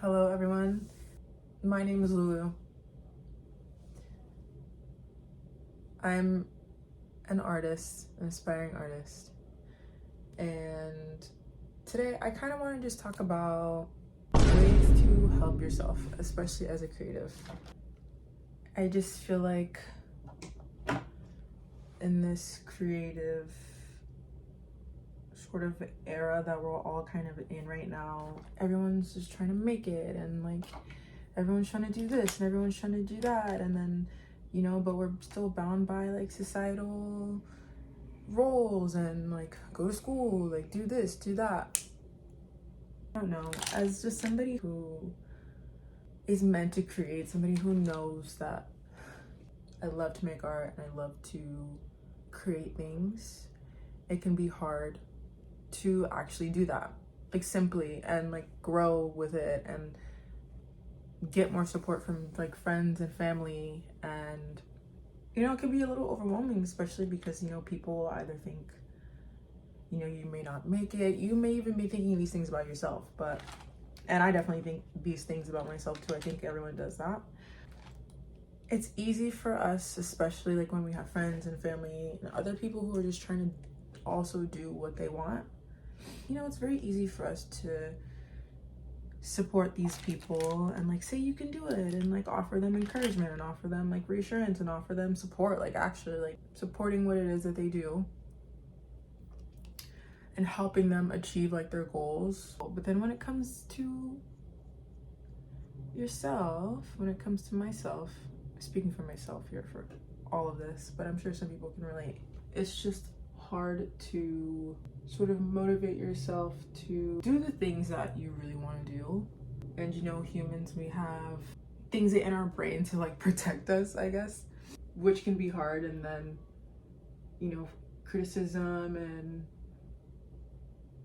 Hello, everyone. My name is Lulu. I'm an artist, an aspiring artist. And today I kind of want to just talk about ways to help yourself, especially as a creative. I just feel like in this creative sort of era that we're all kind of in right now, everyone's just trying to make it, and like everyone's trying to do this and everyone's trying to do that, and then but we're still bound by like societal roles and like go to school, like do this, do that. I don't know, as just somebody who is meant to create, somebody who knows that I love to make art and I love to create things, it can be hard to actually do that, like simply, and like grow with it and get more support from like friends and family. And it can be a little overwhelming, especially because people either think you may not make it, you may even be thinking these things about yourself, and I definitely think these things about myself too. I think everyone does that. It's easy for us, especially like when we have friends and family and other people who are just trying to also do what they want. It's very easy for us to support these people and like say you can do it, and like offer them encouragement and offer them like reassurance and offer them support, like actually like supporting what it is that they do and helping them achieve like their goals. But then when it comes to yourself, when it comes to myself, speaking for myself here for all of this, but I'm sure some people can relate, it's just hard to sort of motivate yourself to do the things that you really want to do. And humans, we have things in our brain to like protect us, I guess, which can be hard. And then criticism and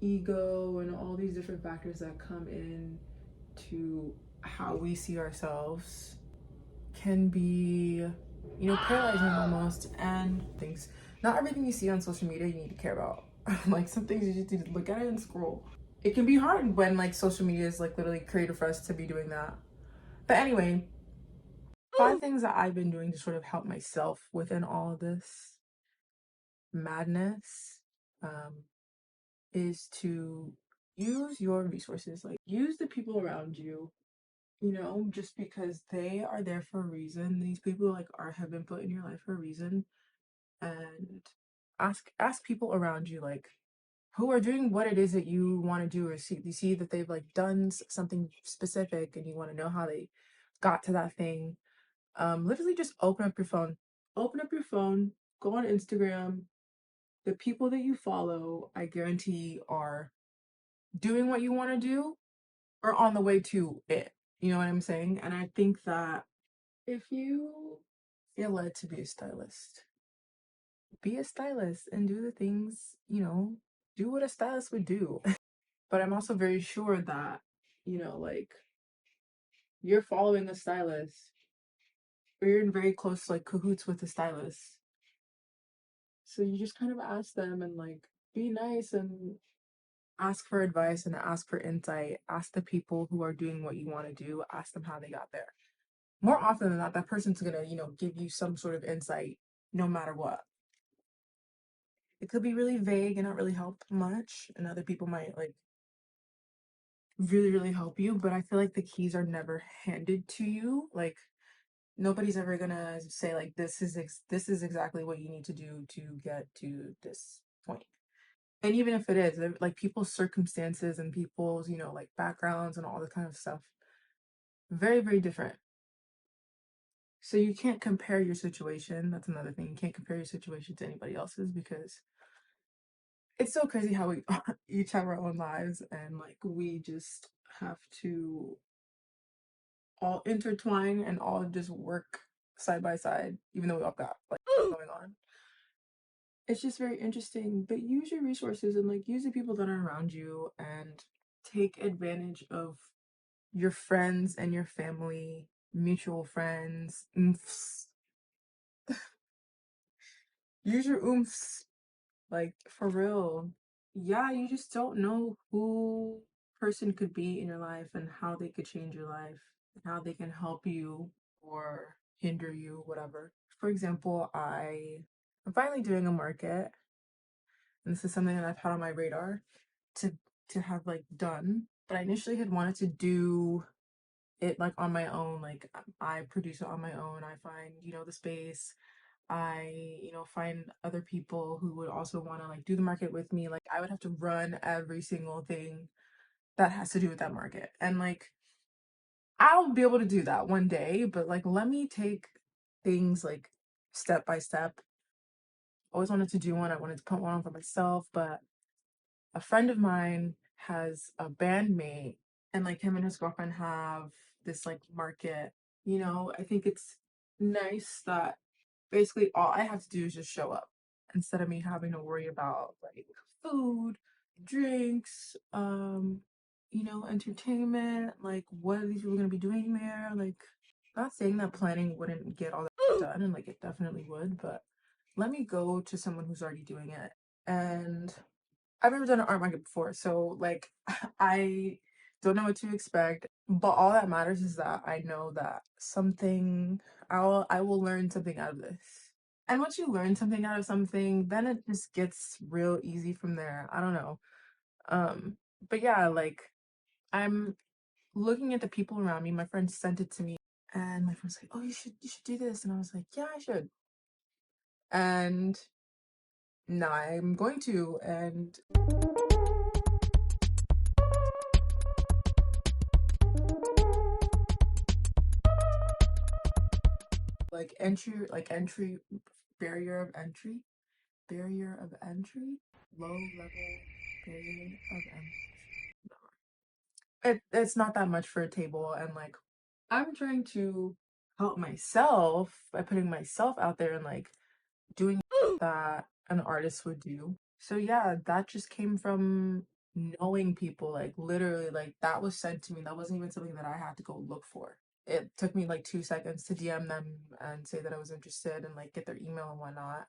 ego and all these different factors that come in to how we see ourselves can be paralyzing almost. And things, not everything you see on social media you need to care about. Like some things you just need to look at it and scroll. It can be hard when like social media is like literally created for us to be doing that. But anyway, 5 things that I've been doing to sort of help myself within all of this madness, um, is to use your resources, like use the people around you, just because they are there for a reason. These people like have been put in your life for a reason. And ask people around you, like who are doing what it is that you want to do, or you see that they've like done something specific and you want to know how they got to that thing. Literally just open up your phone, go on Instagram. The people that you follow, I guarantee, are doing what you want to do or on the way to it. You know what I'm saying? And I think that if you feel led to be a stylist and do the things, do what a stylist would do. But I'm also very sure that, like you're following a stylist, or you're in very close like cahoots with a stylist. So you just kind of ask them and like be nice and ask for advice and ask for insight. Ask the people who are doing what you want to do, ask them how they got there. More often than not, that person's gonna, give you some sort of insight no matter what. It could be really vague and not really help much, and other people might like really, really help you, but I feel like the keys are never handed to you. Like nobody's ever gonna say like this is exactly what you need to do to get to this point. And even if it is, like people's circumstances and people's, like backgrounds and all the kind of stuff, very, very different. So you can't compare your situation. That's another thing. You can't compare your situation to anybody else's, because it's so crazy how we each have our own lives, and like we just have to all intertwine and all just work side by side, even though we all got like going on. It's just very interesting. But use your resources and like use the people that are around you, and take advantage of your friends and your family, mutual friends. Oomphs. Use your oomphs, like for real. yeah, you just don't know who person could be in your life and how they could change your life and how they can help you or hinder you, whatever. For example, I'm finally doing a market, and this is something that I've had on my radar to have like done. But I initially had wanted to do it like on my own. Like I produce it on my own. I find, the space. I, find other people who would also want to like do the market with me. Like I would have to run every single thing that has to do with that market. And like I'll be able to do that one day, but like let me take things like step by step. Always wanted to do one. I wanted to put one on for myself, but a friend of mine has a bandmate, and like him and his girlfriend have this like market. I think it's nice that basically all I have to do is just show up instead of me having to worry about like food, drinks, entertainment, like what are these people gonna be doing there? Like, not saying that planning wouldn't get all that done, and like it definitely would, but let me go to someone who's already doing it. And I've never done an art market before, so like I don't know what to expect. But all that matters is that I know that I will learn something out of this. And once you learn something out of something, then it just gets real easy from there. I don't know. Um, but yeah, like I'm looking at the people around me. My friend sent it to me, and my friend's like, "Oh, you should do this," and I was like, "Yeah, I should." And now I'm going to, and like entry barrier of entry barrier of entry low level barrier of entry. It's not that much for a table, and like I'm trying to help myself by putting myself out there and like doing that an artist would do. So yeah, that just came from knowing people, like literally, like that was sent to me. That wasn't even something that I had to go look for. It took me like 2 seconds to DM them and say that I was interested and like get their email and whatnot.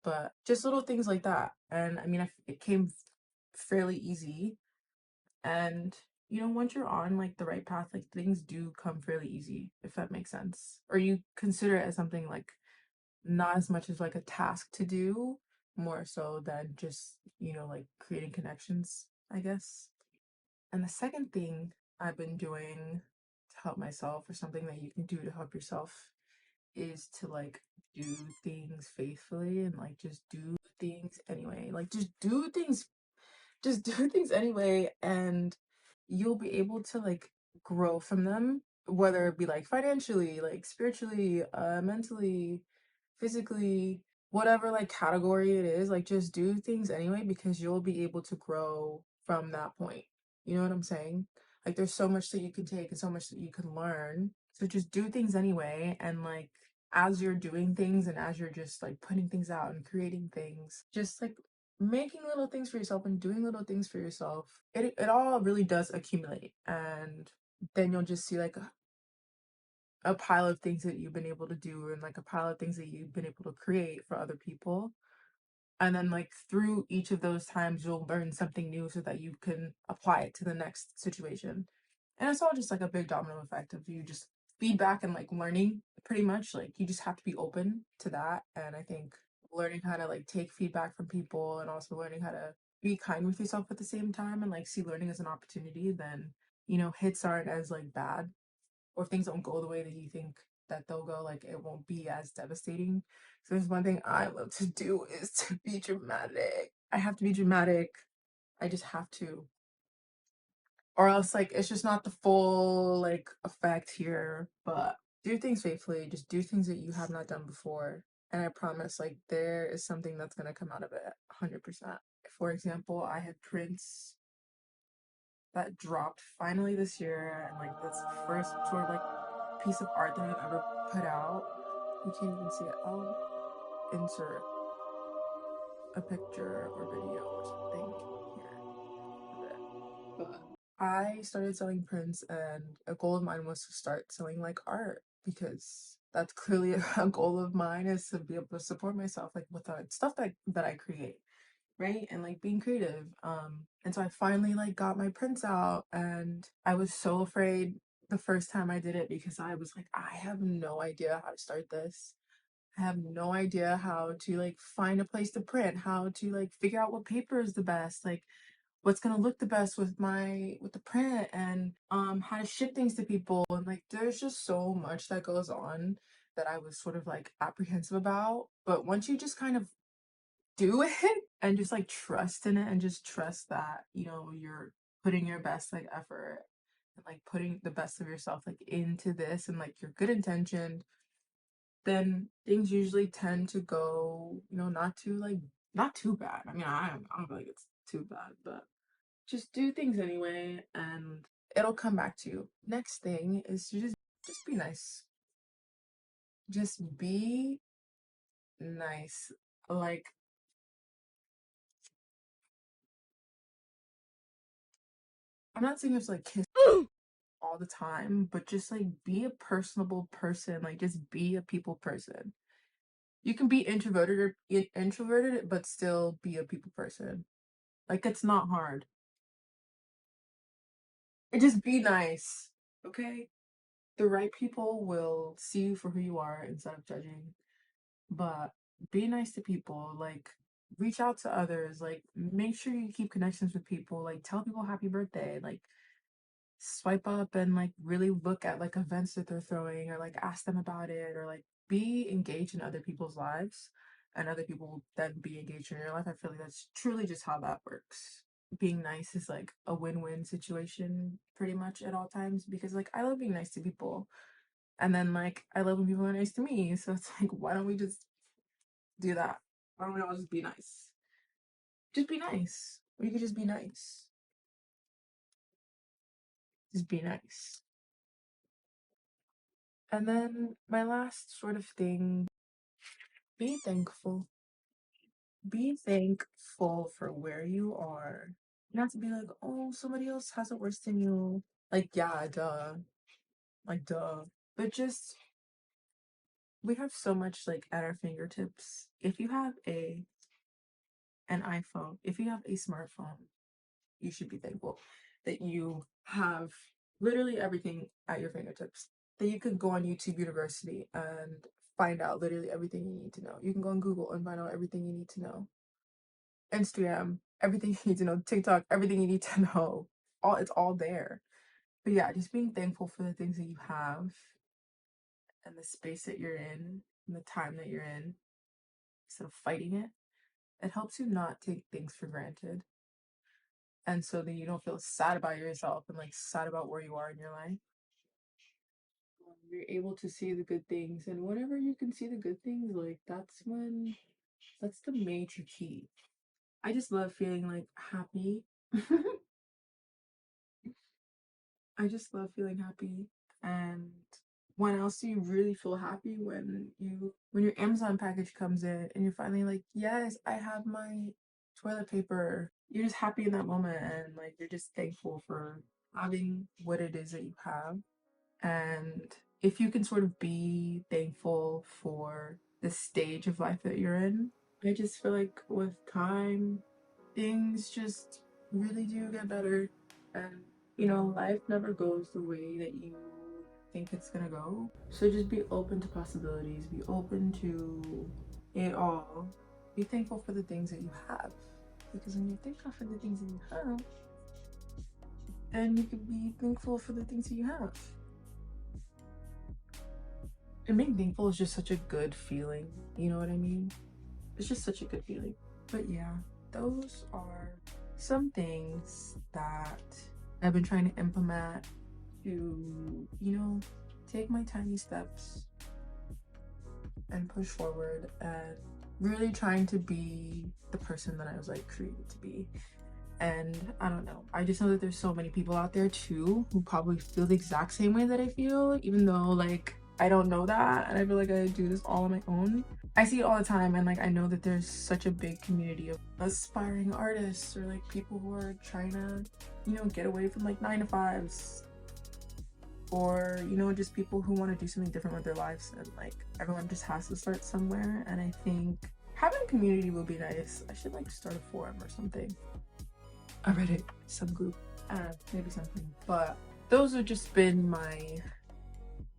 But just little things like that. And I mean, it came fairly easy. And once you're on like the right path, like things do come fairly easy, if that makes sense. Or you consider it as something like not as much as like a task to do, more so than just, like creating connections, I guess. And the second thing I've been doing to help myself, or something that you can do to help yourself, is to like do things faithfully and like just do things anyway. Like just do things anyway, and you'll be able to like grow from them, whether it be like financially, like spiritually, mentally, physically, whatever like category it is. Like just do things anyway, because you'll be able to grow from that point. You know what I'm saying? Like there's so much that you can take and so much that you can learn, so just do things anyway. And like as you're doing things and as you're just like putting things out and creating things, just like making little things for yourself and doing little things for yourself, it all really does accumulate. And then you'll just see like a pile of things that you've been able to do, and like a pile of things that you've been able to create for other people. And then like through each of those times you'll learn something new so that you can apply it to the next situation. And it's all just like a big domino effect of you just feedback and like learning, pretty much. Like you just have to be open to that. And I think learning how to like take feedback from people, and also learning how to be kind with yourself at the same time, and like see learning as an opportunity, then hits aren't as like bad, or if things don't go the way that you think that they'll go, like it won't be as devastating. So there's one thing I love to do is to be dramatic. I have to be dramatic. I just have to. Or else like it's just not the full like effect here. But do things faithfully, just do things that you have not done before. And I promise like there is something that's gonna come out of it 100%. For example, I had prints that dropped finally this year, and like that's the first sort of like piece of art that I've ever put out. You can't even see it. I'll insert a picture or video or something here of it. But I started selling prints, and a goal of mine was to start selling like art, because that's clearly a goal of mine, is to be able to support myself like with the stuff that I create. right? And like being creative. And so I finally like got my prints out, and I was so afraid the first time I did it because I was like, I have no idea how to start this. I have no idea how to like find a place to print, how to like figure out what paper is the best, like what's gonna look the best with the print, and how to ship things to people. And like there's just so much that goes on that I was sort of like apprehensive about. But once you just kind of do it and just like trust in it and just trust that, you know, you're putting your best like effort and like putting the best of yourself like into this and like your good intention, then things usually tend to go, you know, not too bad. I mean, I don't feel like it's too bad, but just do things anyway and it'll come back to you. Next thing is to just be nice. Just be nice. Like, I'm not saying you have to like kiss all the time, but just like be a personable person. Like just be a people person. You can be introverted, but still be a people person. Like it's not hard. And just be nice, okay? The right people will see you for who you are instead of judging. But be nice to people. Like reach out to others. Like make sure you keep connections with people. Like tell people happy birthday. Like swipe up and like really look at like events that they're throwing, or like ask them about it, or like be engaged in other people's lives, and other people will then be engaged in your life. I feel like that's truly just how that works. Being nice is like a win-win situation pretty much at all times, because like I love being nice to people, and then like I love when people are nice to me, so it's like why don't we just do that? Why don't we all just be nice? Just be nice. We could just be nice. Just be nice. And then my last sort of thing, be thankful. Be thankful for where you are. Not to be like, oh, somebody else has it worse than you. Like, yeah, duh. Like, duh. But just, we have so much like at our fingertips. If you have an iPhone, if you have a smartphone, you should be thankful that you have literally everything at your fingertips. That you can go on YouTube University and find out literally everything you need to know. You can go on Google and find out everything you need to know. Instagram, everything you need to know. TikTok, everything you need to know. It's all there. But yeah, just being thankful for the things that you have and the space that you're in and the time that you're in instead of fighting it. It helps you not take things for granted. And so then you don't feel sad about yourself and like sad about where you are in your life. You're able to see the good things, and whenever you can see the good things, like that's the major key. I just love feeling like happy. I just love feeling happy. And when else do you really feel happy? When your Amazon package comes in and you're finally like, yes, I have my toilet paper. You're just happy in that moment, and like you're just thankful for having what it is that you have. And if you can sort of be thankful for the stage of life that you're in, I just feel like with time, things just really do get better. And, you know, life never goes the way that you think it's gonna go. So just be open to possibilities, be open to it all. Be thankful for the things that you have. Because when you're thankful for the things that you have, then you can be thankful for the things that you have. And being thankful is just such a good feeling. You know what I mean? It's just such a good feeling. But yeah, those are some things that I've been trying to implement to, you know, take my tiny steps and push forward, and really trying to be the person that I was like created to be. And I don't know, I just know that there's so many people out there too who probably feel the exact same way that I feel, even though like I don't know that, and I feel like I do this all on my own. I see it all the time, and like I know that there's such a big community of aspiring artists, or like people who are trying to, you know, get away from like 9 to 5s, or you know, just people who want to do something different with their lives. And like everyone just has to start somewhere, and I think having a community would be nice. I should like start a forum or something. A Reddit subgroup. Maybe something. But those have just been my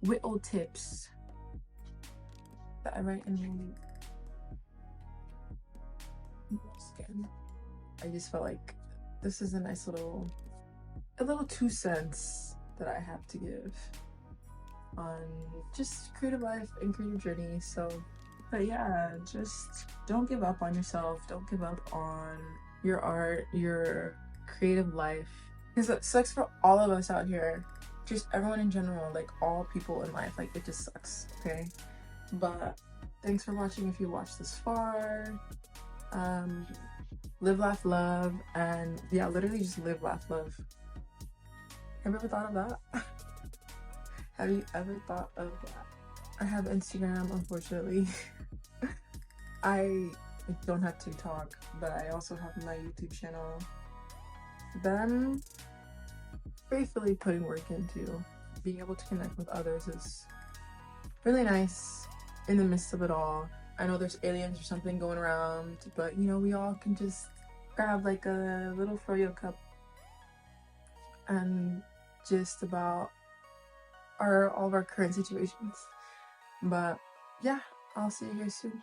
whittle tips that I write in the skin. I just felt like this is a nice little 2 cents that I have to give on just creative life and creative journey. So, but yeah, just don't give up on yourself. Don't give up on your art, your creative life, because it sucks for all of us out here. Just everyone in general, like all people in life, like it just sucks. Okay, but thanks for watching. If you watched this far, live, laugh, love, and yeah, literally just live, laugh, love. Have you ever thought of that? Have you ever thought of that? I have Instagram, unfortunately. I don't have TikTok, but I also have my YouTube channel that I'm faithfully putting work into. Being able to connect with others is really nice in the midst of it all. I know there's aliens or something going around, but you know, we all can just grab like a little froyo cup and just about all of our current situations. But yeah, I'll see you guys soon.